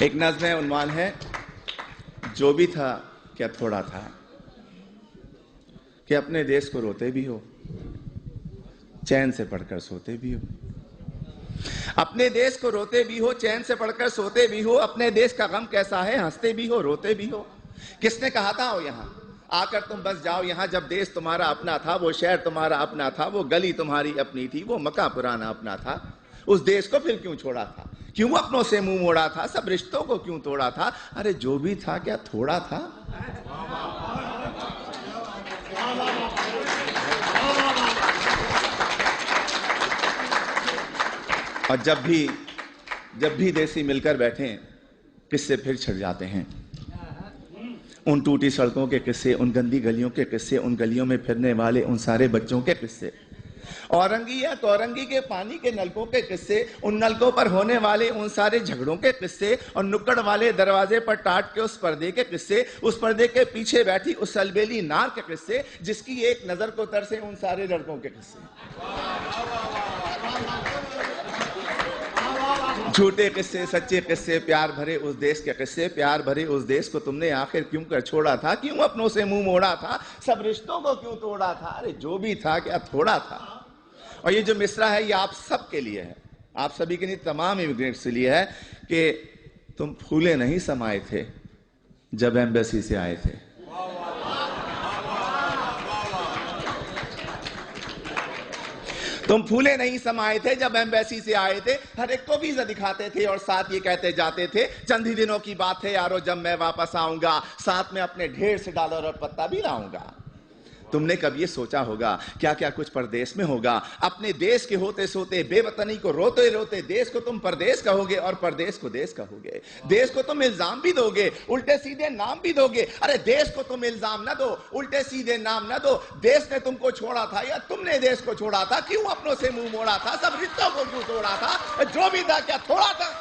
एक नज़्म है, उन्वान है जो भी था क्या थोड़ा था, कि अपने देश को रोते भी हो, चैन से पढ़कर सोते भी हो। अपने देश को रोते भी हो, चैन से पढ़कर सोते भी हो। अपने देश का गम कैसा है, हंसते भी हो, रोते भी हो। किसने कहा था आओ यहाँ आकर तुम बस जाओ यहाँ, जब देश तुम्हारा अपना था, वो शहर तुम्हारा अपना था, वो गली तुम्हारी अपनी थी, वो मकान पुराना अपना था। उस देश को फिर क्यों छोड़ा था, क्यों अपनों से मुंह मोड़ा था, सब रिश्तों को क्यों तोड़ा था। अरे जो भी था क्या थोड़ा था। और जब भी देसी मिलकर बैठे किस्से फिर छिड़ जाते हैं। उन टूटी सड़कों के किस्से, उन गंदी गलियों के किस्से, उन गलियों में फिरने वाले उन सारे बच्चों के किस्से, औरंगी या तौरंगी के पानी के नलकों के किस्से, उन नलकों पर होने वाले उन सारे झगड़ों के किस्से, और नुक्कड़ वाले दरवाजे पर टाट के उस पर्दे के किस्से, उस पर्दे के पीछे बैठी उस अलबेली नार के किस्से, जिसकी एक नजर को तरसे उन सारे लड़कों के किस्से। झूठे किस्से, सच्चे किस्से, प्यार भरे उस देश के किस्से, प्यार भरे उस देश को तुमने आखिर क्यों कर छोड़ा था, क्यों अपनों से मुंह मोड़ा था, सब रिश्तों को क्यों तोड़ा था। अरे जो भी था क्या थोड़ा था। और ये जो मिसरा है ये आप सब के लिए है, आप सभी के लिए, तमाम इमिग्रेंट्स के लिए है कि तुम फूले नहीं समाये थे जब एम्बेसी से आए थे। तुम फूले नहीं समाये थे जब एम्बेसी से आए थे, हर एक को वीजा दिखाते थे और साथ ये कहते जाते थे चंद ही दिनों की बात है यारो जब मैं वापस आऊंगा, साथ में अपने ढेर से डॉलर और पत्ता भी लाऊंगा। तुमने कभी ये सोचा होगा क्या क्या कुछ परदेश में होगा। अपने देश के होते सोते, बेवतनी को रोते रोते देश को तुम परदेश कहोगे और परदेश को देश कहोगे। देश को तुम इल्जाम भी दोगे, उल्टे सीधे नाम भी दोगे। अरे देश को तुम इल्जाम ना दो, उल्टे सीधे नाम ना दो। देश ने तुमको छोड़ा था या तुमने देश को छोड़ा था, क्यों अपनों से मुंह मोड़ा था, सब रिश्तों को क्यों तोड़ा था। जो भी था क्या थोड़ा था।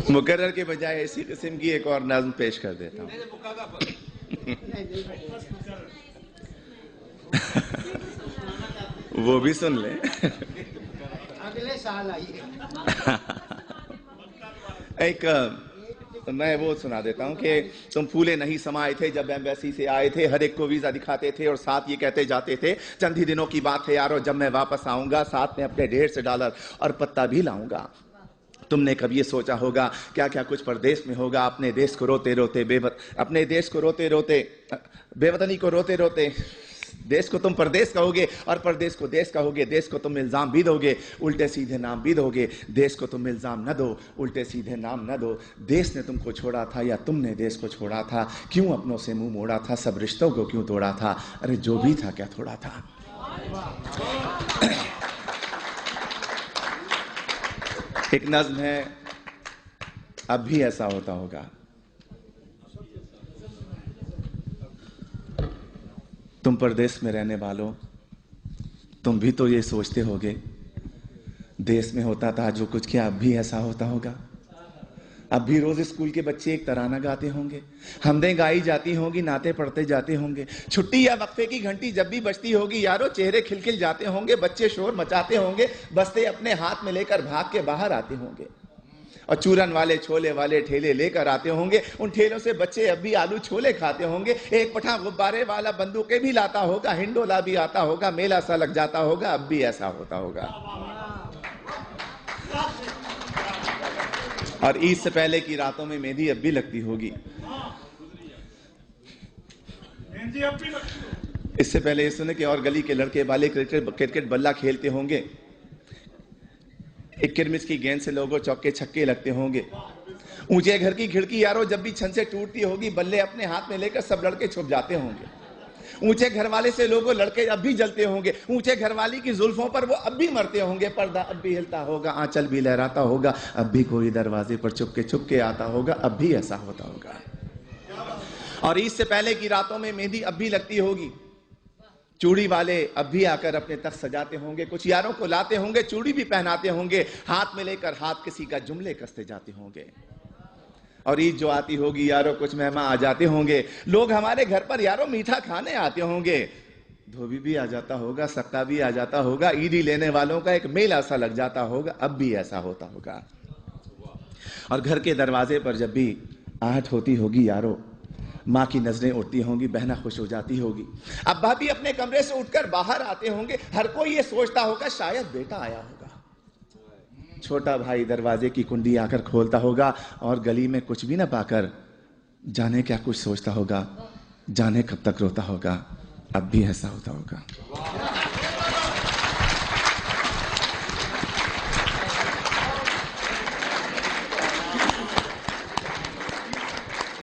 मुकर्रर के बजाय इसी किस्म की एक और नज़्म पेश कर देता हूं। वो भी सुन ले। अगले साल आइए। एक मैं वो सुना देता हूं कि तुम फूले नहीं समाये थे जब एम्बेसी से आए थे, हर एक को वीजा दिखाते थे और साथ ये कहते जाते थे चंद ही दिनों की बात है यारो जब मैं वापस आऊंगा, साथ में अपने ढेर से डॉलर और पत्ता भी लाऊंगा। तुमने कभी ये सोचा होगा क्या क्या कुछ परदेश में होगा। अपने देश को रोते रोते अपने देश को रोते रोते, बेवतनी को रोते रोते देश को तुम परदेश कहोगे और परदेश को देश कहोगे। देश को तुम इल्जाम भी दोगे, उल्टे सीधे नाम भी दोगे। देश को तुम इल्जाम न दो, उल्टे सीधे नाम न दो। देश ने तुमको छोड़ा था या तुमने देश को छोड़ा था, क्यों अपनों से मुंह मोड़ा था, सब रिश्तों को क्यों तोड़ा था। अरे जो भी था क्या थोड़ा था। एक नज़्म है, अब भी ऐसा होता होगा। तुम परदेश में रहने वालों, तुम भी तो ये सोचते होगे देश में होता था जो कुछ, क्या अब भी ऐसा होता होगा। अब भी रोज स्कूल के बच्चे एक तराना गाते होंगे, हमदें गाई जाती होंगी, नाते पढ़ते जाते होंगे। छुट्टी या वक्फे की घंटी जब भी बजती होगी यारो, चेहरे खिलखिल जाते होंगे, बच्चे शोर मचाते होंगे, बस्ते अपने हाथ में लेकर भाग के बाहर आते होंगे। और चूरन वाले छोले वाले ठेले लेकर आते होंगे, उन ठेलों से बच्चे अब भी आलू छोले खाते होंगे। एक पठा गुब्बारे वाला बंदूकें भी लाता होगा, हिंडोला भी आता होगा, मेला सा लग जाता होगा। अब भी ऐसा होता होगा। और ईद से पहले की रातों में मेहंदी अब भी लगती होगी। इससे पहले ये सुने कि और गली के लड़के वाले क्रिकेट बल्ला खेलते होंगे, एक किरमिस की गेंद से लोगों चौके छक्के लगते होंगे। ऊंचे घर की खिड़की यारो जब भी छन से टूटती होगी, बल्ले अपने हाथ में लेकर सब लड़के छुप जाते होंगे। ऊंचे घर वाले से लोगों लड़के अब भी जलते होंगे, ऊंचे घर वाली की जुल्फों पर वो अब भी मरते होंगे, पर्दा अब भी हिलता होगा, आंचल भी लहराता होगा, अब भी कोई दरवाजे पर चुपके आता होगा, अब भी ऐसा होता होगा। और ईद से पहले की रातों में मेहंदी अब भी लगती होगी, चूड़ी वाले अब भी आकर अपने तख्त सजाते होंगे, कुछ यारों को लाते होंगे, चूड़ी भी पहनाते होंगे, हाथ में लेकर हाथ किसी का जुमले कसते जाते होंगे। और ईद जो आती होगी यारों, कुछ मेहमान आ जाते होंगे, लोग हमारे घर पर यारों मीठा खाने आते होंगे, धोबी भी आ जाता होगा, सक्का भी आ जाता होगा, ईदी लेने वालों का एक मेला सा लग जाता होगा, अब भी ऐसा होता होगा। और घर के दरवाजे पर जब भी आहट होती होगी यारों, माँ की नजरें उठती होंगी, बहना खुश हो जाती होगी, अब्बा भी अपने कमरे से उठकर बाहर आते होंगे, हर कोई ये सोचता होगा शायद बेटा आया होगा। छोटा भाई दरवाजे की कुंडी आकर खोलता होगा और गली में कुछ भी ना पाकर जाने क्या कुछ सोचता होगा, जाने कब तक रोता होगा, अब भी ऐसा होता होगा।